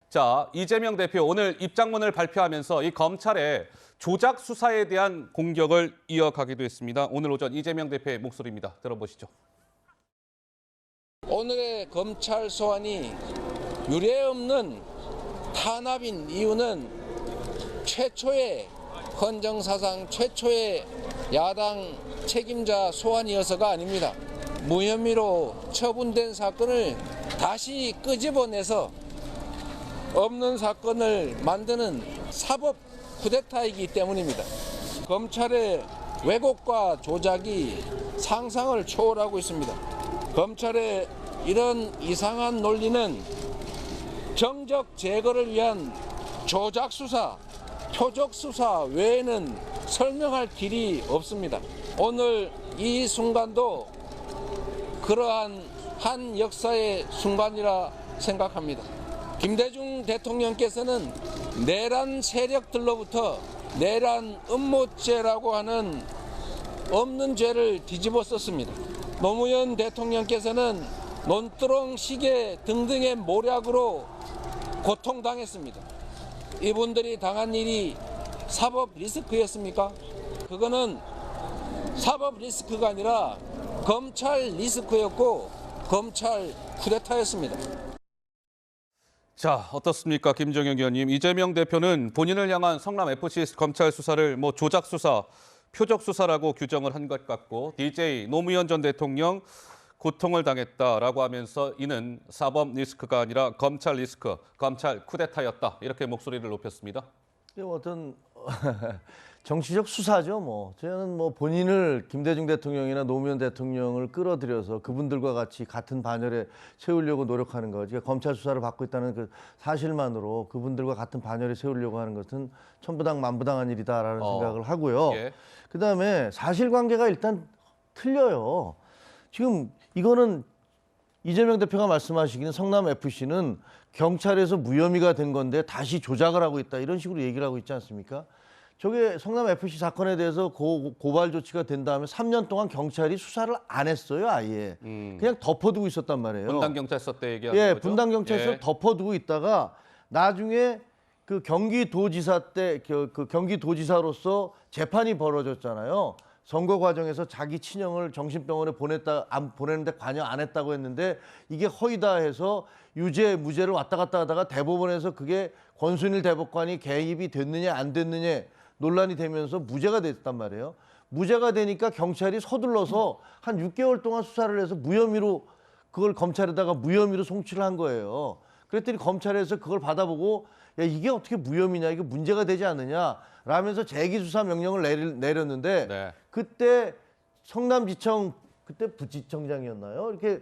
자, 이재명 대표 오늘 입장문을 발표하면서 이 검찰의 조작 수사에 대한 공격을 이어가기도 했습니다. 오늘 오전 이재명 대표의 목소리입니다. 들어보시죠. 오늘의 검찰 소환이 유례없는 탄압인 이유는 최초의 헌정사상 최초의 야당 책임자 소환이어서가 아닙니다. 무혐의로 처분된 사건을 다시 끄집어내서 없는 사건을 만드는 사법 쿠데타이기 때문입니다. 검찰의 왜곡과 조작이 상상을 초월하고 있습니다. 검찰의 이런 이상한 논리는 정적 제거를 위한 조작 수사, 표적 수사 외에는 설명할 길이 없습니다. 오늘 이 순간도 그러한 한 역사의 순간이라 생각합니다. 김대중 대통령께서는 내란 세력들로부터 내란 음모죄라고 하는 없는 죄를 뒤집어 썼습니다. 노무현 대통령께서는 논두렁 시계 등등의 모략으로 고통당했습니다. 이분들이 당한 일이 사법 리스크였습니까? 그거는 사법 리스크가 아니라 검찰 리스크였고 검찰 쿠데타였습니다. 자, 어떻습니까? 김정영 의원님. 이재명 대표는 본인을 향한 성남FC 검찰 수사를 조작 수사, 표적 수사라고 규정을 한 것 같고 DJ 노무현 전 대통령 고통을 당했다라고 하면서 이는 사법 리스크가 아니라 검찰 리스크, 검찰 쿠데타였다. 이렇게 목소리를 높였습니다. 어떤 정치적 수사죠. 저는 본인을 김대중 대통령이나 노무현 대통령을 끌어들여서 그분들과 같이 같은 반열에 세우려고 노력하는 것. 그러니까 검찰 수사를 받고 있다는 그 사실만으로 그분들과 같은 반열에 세우려고 하는 것은 천부당 만부당한 일이다라는 생각을 하고요. 예. 그다음에 사실관계가 일단 틀려요. 지금 이거는 이재명 대표가 말씀하시기는 성남FC는 경찰에서 무혐의가 된 건데 다시 조작을 하고 있다 이런 식으로 얘기를 하고 있지 않습니까? 저게 성남FC 사건에 대해서 고발 조치가 된 다음에 3년 동안 경찰이 수사를 안 했어요, 아예. 그냥 덮어두고 있었단 말이에요. 분당경찰서 때 얘기하는 예, 거죠? 분당경찰서 덮어두고 있다가 나중에 그 경기도지사 때 그 경기도지사로서 재판이 벌어졌잖아요. 선거 과정에서 자기 친형을 정신병원에 안 보내는데 관여 안 했다고 했는데 이게 허위다 해서 유죄, 무죄를 왔다 갔다 하다가 대법원에서 그게 권순일 대법관이 개입이 됐느냐 안 됐느냐 논란이 되면서 무죄가 됐단 말이에요. 무죄가 되니까 경찰이 서둘러서 한 6개월 동안 수사를 해서 무혐의로 그걸 검찰에다가 무혐의로 송치를 한 거예요. 그랬더니 검찰에서 그걸 받아보고 야 이게 어떻게 무혐의냐 이게 문제가 되지 않느냐 라면서 재기수사 명령을 내렸는데 네. 그때 성남지청 그때 부지청장이었나요? 이렇게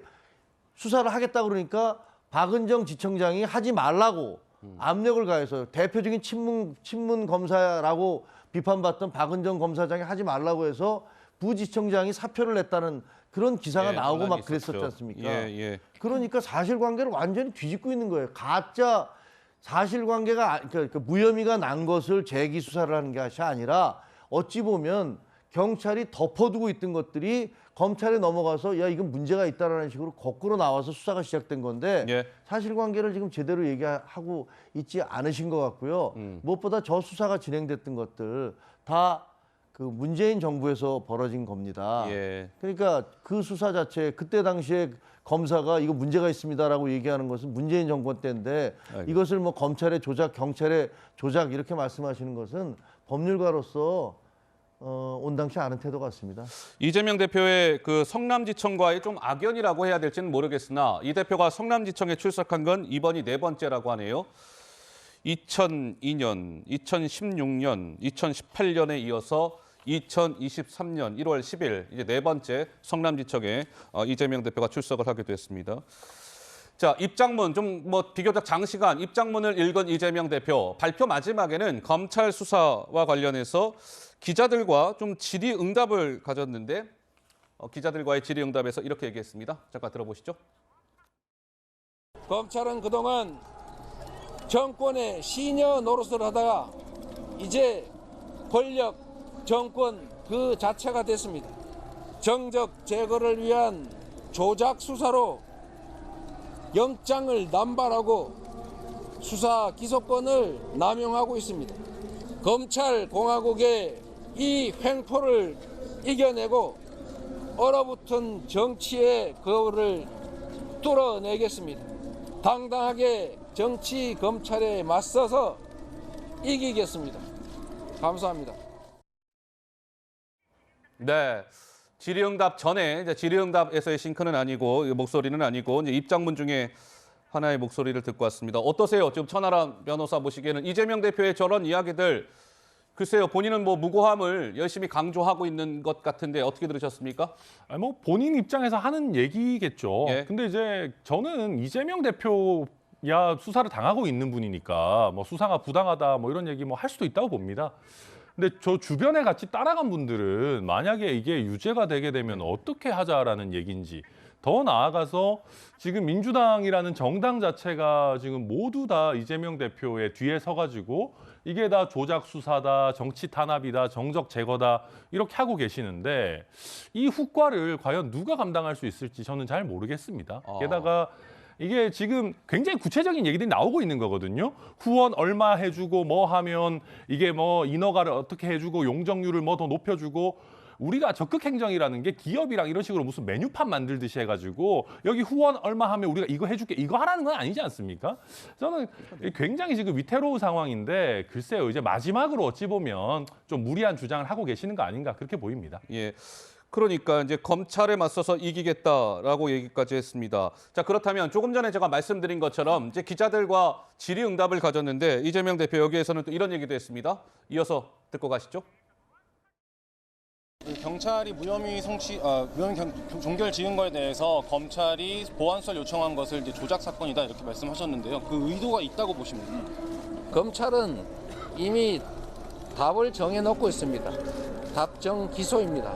수사를 하겠다 그러니까 박은정 지청장이 하지 말라고 압력을 가해서 대표적인 친문 검사라고 비판받던 박은정 검사장이 하지 말라고 해서 부지청장이 사표를 냈다는 그런 기사가 나오고 막 그랬었지 않습니까? 예. 그러니까 사실관계를 완전히 뒤집고 있는 거예요. 가짜 사실관계가 그러니까 무혐의가 난 것을 재기 수사를 하는 것이 아니라 어찌 보면 경찰이 덮어두고 있던 것들이 검찰에 넘어가서 야 이건 문제가 있다라는 식으로 거꾸로 나와서 수사가 시작된 건데 예. 사실관계를 지금 제대로 얘기하고 있지 않으신 것 같고요. 무엇보다 저 수사가 진행됐던 것들 다 그 문재인 정부에서 벌어진 겁니다. 예. 그러니까 그 수사 자체 그때 당시에 검사가 이거 문제가 있습니다라고 얘기하는 것은 문재인 정권 때인데 이것을 검찰의 조작, 경찰의 조작 이렇게 말씀하시는 것은 법률가로서 온당치 않은 태도 같습니다. 이재명 대표의 그 성남지청과의 좀 악연이라고 해야 될지는 모르겠으나 이 대표가 성남지청에 출석한 건 이번이 4번째라고 하네요. 2002년, 2016년, 2018년에 이어서 2023년 1월 10일 이제 4번째 성남지청에 이재명 대표가 출석을 하게 됐습니다. 자, 입장문 좀 비교적 장시간 입장문을 읽은 이재명 대표 발표 마지막에는 검찰 수사와 관련해서 기자들과 좀 질의응답을 가졌는데 기자들과의 질의응답에서 이렇게 얘기했습니다. 잠깐 들어보시죠. 검찰은 그동안 정권의 시녀 노릇을 하다가 이제 권력, 정권 그 자체가 됐습니다. 정적 제거를 위한 조작 수사로 영장을 남발하고 수사 기소권을 남용하고 있습니다. 검찰 공화국의 이 횡포를 이겨내고 얼어붙은 정치의 거울을 뚫어내겠습니다. 당당하게 정치 검찰에 맞서서 이기겠습니다. 감사합니다. 네. 질의응답 전에 이제 질의응답에서의 싱크는 아니고 목소리는 아니고 이제 입장문 중에 하나의 목소리를 듣고 왔습니다. 어떠세요? 지금 천하람 변호사 보시기에는 이재명 대표의 저런 이야기들 글쎄요, 본인은 뭐 무고함을 열심히 강조하고 있는 것 같은데 어떻게 들으셨습니까? 아니, 뭐 본인 입장에서 하는 얘기겠죠. 예. 근데 이제 저는 이재명 대표야 수사를 당하고 있는 분이니까 뭐 수사가 부당하다 뭐 이런 얘기 뭐 할 수도 있다고 봅니다. 근데 저 주변에 같이 따라간 분들은 만약에 이게 유죄가 되게 되면 어떻게 하자라는 얘기인지, 더 나아가서 지금 민주당이라는 정당 자체가 지금 모두 다 이재명 대표의 뒤에 서가지고 이게 다 조작 수사다, 정치 탄압이다, 정적 제거다 이렇게 하고 계시는데 이 후과를 과연 누가 감당할 수 있을지 저는 잘 모르겠습니다. 게다가 이게 지금 굉장히 구체적인 얘기들이 나오고 있는 거거든요. 후원 얼마 해주고 뭐 하면 이게 뭐 인허가를 어떻게 해주고 용적률을 뭐 더 높여주고, 우리가 적극 행정이라는 게 기업이랑 이런 식으로 무슨 메뉴판 만들듯이 해가지고 여기 후원 얼마 하면 우리가 이거 해줄게 이거 하라는 건 아니지 않습니까? 저는 굉장히 지금 위태로운 상황인데 글쎄요, 이제 마지막으로 어찌 보면 좀 무리한 주장을 하고 계시는 거 아닌가 그렇게 보입니다. 예. 그러니까 이제 검찰에 맞서서 이기겠다라고 얘기까지 했습니다. 자, 그렇다면 조금 전에 제가 말씀드린 것처럼 이제 기자들과 질의응답을 가졌는데 이재명 대표 여기에서는 또 이런 얘기도 했습니다. 이어서 듣고 가시죠. 경찰이 무혐의 종결 지은 거에 대해서 검찰이 보완수사를 요청한 것을 이제 조작 사건이다 이렇게 말씀하셨는데요. 그 의도가 있다고 보십니까? 검찰은 이미 답을 정해놓고 있습니다. 답정 기소입니다.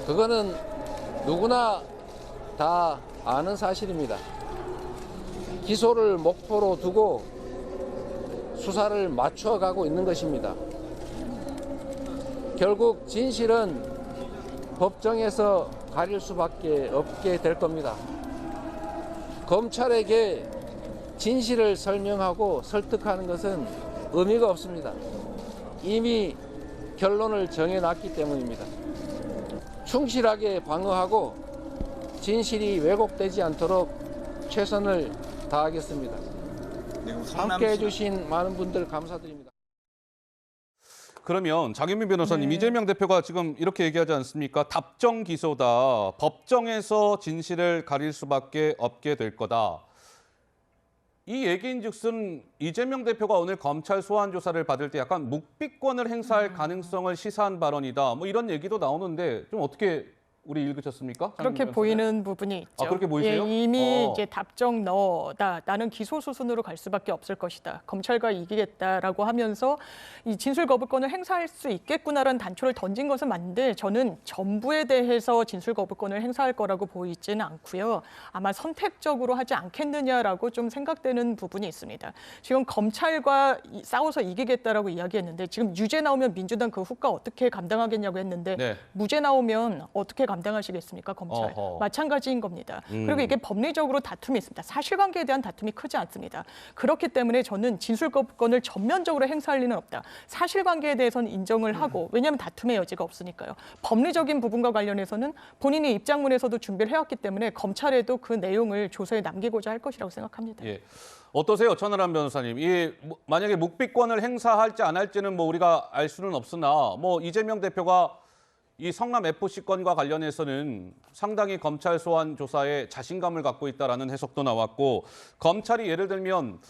그거는 누구나 다 아는 사실입니다. 기소를 목표로 두고 수사를 맞춰가고 있는 것입니다. 결국 진실은 법정에서 가릴 수밖에 없게 될 겁니다. 검찰에게 진실을 설명하고 설득하는 것은 의미가 없습니다. 이미 결론을 정해놨기 때문입니다. 충실하게 방어하고 진실이 왜곡되지 않도록 최선을 다하겠습니다. 함께해 주신 많은 분들 감사드립니다. 그러면 장현민 변호사님, 이재명 대표가 지금 이렇게 얘기하지 않습니까? 답정 기소다. 법정에서 진실을 가릴 수밖에 없게 될 거다. 이 얘기인즉슨 이재명 대표가 오늘 검찰 소환 조사를 받을 때 약간 묵비권을 행사할 가능성을 시사한 발언이다. 뭐 이런 얘기도 나오는데 좀 어떻게 우리 읽으셨습니까? 그렇게 보이는 부분이 있죠. 그렇게 보이세요? 예, 이미 이제 답정 너다. 나는 기소 수순으로 갈 수밖에 없을 것이다. 검찰과 이기겠다라고 하면서 이 진술 거부권을 행사할 수 있겠구나라는 단초를 던진 것은 맞는데 저는 전부에 대해서 진술 거부권을 행사할 거라고 보이지는 않고요. 아마 선택적으로 하지 않겠느냐라고 좀 생각되는 부분이 있습니다. 지금 검찰과 싸워서 이기겠다라고 이야기했는데 지금 유죄 나오면 민주당 그 후과 어떻게 감당하겠냐고 했는데 네. 무죄 나오면 어떻게 감당하시겠습니까? 검찰. 어허. 마찬가지인 겁니다. 그리고 이게 법리적으로 다툼이 있습니다. 사실관계에 대한 다툼이 크지 않습니다. 그렇기 때문에 저는 진술거부권을 전면적으로 행사할 리는 없다. 사실관계에 대해서는 인정을 하고, 왜냐하면 다툼의 여지가 없으니까요. 법리적인 부분과 관련해서는 본인이 입장문에서도 준비를 해왔기 때문에 검찰에도 그 내용을 조서에 남기고자 할 것이라고 생각합니다. 예. 어떠세요, 천하람 변호사님? 이 만약에 묵비권을 행사할지 안 할지는 뭐 우리가 알 수는 없으나 뭐 이재명 대표가 이 성남 FC 건과 관련해서는 상당히 검찰 소환 조사에 자신감을 갖고 있다라는 해석도 나왔고, 검찰이 예를 들면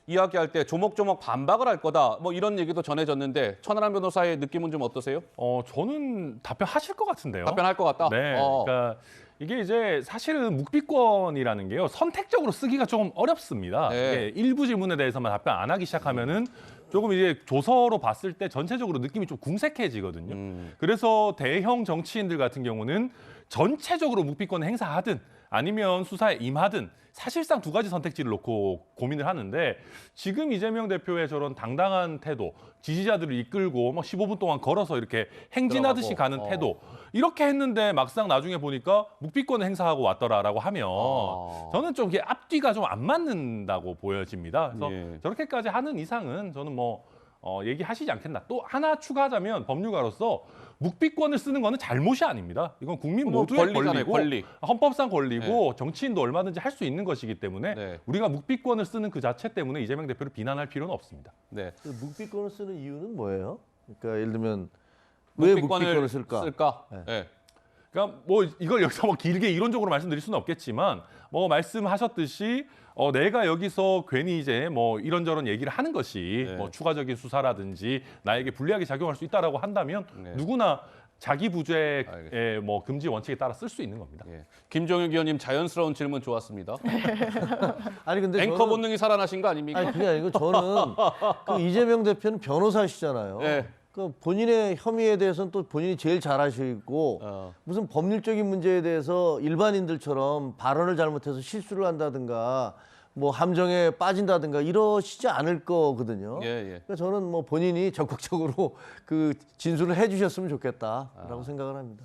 이야기할 때 조목조목 반박을 할 거다 뭐 이런 얘기도 전해졌는데 천하람 변호사의 느낌은 좀 어떠세요? 저는 답변하실 것 같은데요. 답변할 것 같다. 네, 그러니까 이게 이제 사실은 묵비권이라는 게요, 선택적으로 쓰기가 조금 어렵습니다. 네. 이게 일부 질문에 대해서만 답변 안 하기 시작하면은 조금 이제 조서로 봤을 때 전체적으로 느낌이 좀 궁색해지거든요. 그래서 대형 정치인들 같은 경우는 전체적으로 묵비권을 행사하든 아니면 수사에 임하든 사실상 두 가지 선택지를 놓고 고민을 하는데 지금 이재명 대표의 저런 당당한 태도, 지지자들을 이끌고 막 15분 동안 걸어서 이렇게 행진하듯이 들어가고. 가는 태도 이렇게 했는데 막상 나중에 보니까 묵비권을 행사하고 왔더라라고 하면 저는 좀 이게 앞뒤가 좀 안 맞는다고 보여집니다. 그래서 예. 저렇게까지 하는 이상은 저는 뭐 얘기하시지 않겠나. 또 하나 추가하자면 법률가로서 묵비권을 쓰는 거는 잘못이 아닙니다. 이건 국민 뭐 모두의 권리잖아요, 권리고 권리. 헌법상 권리고 정치인도 얼마든지 할 수 있는 것이기 때문에 네. 우리가 묵비권을 쓰는 그 자체 때문에 이재명 대표를 비난할 필요는 없습니다. 네. 그 묵비권을 쓰는 이유는 뭐예요? 그러니까 예를 들면 왜 묵비권을 쓸까? 네. 그러니까 뭐 이걸 여기서 뭐 길게 이론적으로 말씀드릴 수는 없겠지만 뭐 말씀하셨듯이 내가 여기서 괜히 이제 뭐 이런저런 얘기를 하는 것이 네. 뭐 추가적인 수사라든지 나에게 불리하게 작용할 수 있다라고 한다면 네. 누구나 자기 부재의 알겠습니다. 뭐 금지 원칙에 따라 쓸 수 있는 겁니다. 예. 김종혁 의원님 자연스러운 질문 좋았습니다. 아니 근데 앵커 저는 본능이 살아나신 거 아닙니까? 아니 그게 아니고 저는 그 이재명 대표는 변호사시잖아요. 네. 그 본인의 혐의에 대해서는 또 본인이 제일 잘 아시고 무슨 법률적인 문제에 대해서 일반인들처럼 발언을 잘못해서 실수를 한다든가 뭐 함정에 빠진다든가 이러시지 않을 거거든요. 예, 예. 그러니까 저는 뭐 본인이 적극적으로 그 진술을 해주셨으면 좋겠다라고 생각을 합니다.